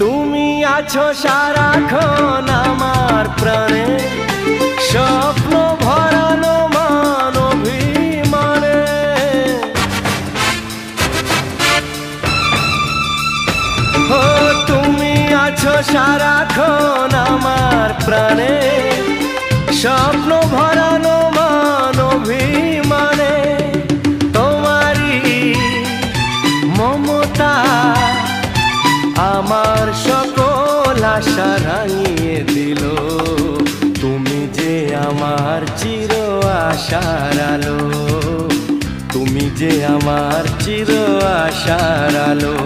তুমি আছো সারাক্ষণ আমার প্রাণে, স্বপ্ন ভরানো মান অভিমানে। ও তুমি আছো সারাক্ষণ আমার প্রাণে, স্বপ্ন ভরানো মান অভিমানে। তোমারই মমতা আমার সকল আশা রাঙিয়ে দিল। তুমি যে আমার চির আশার আলো, তুমি যে আমার চির আশার আলো।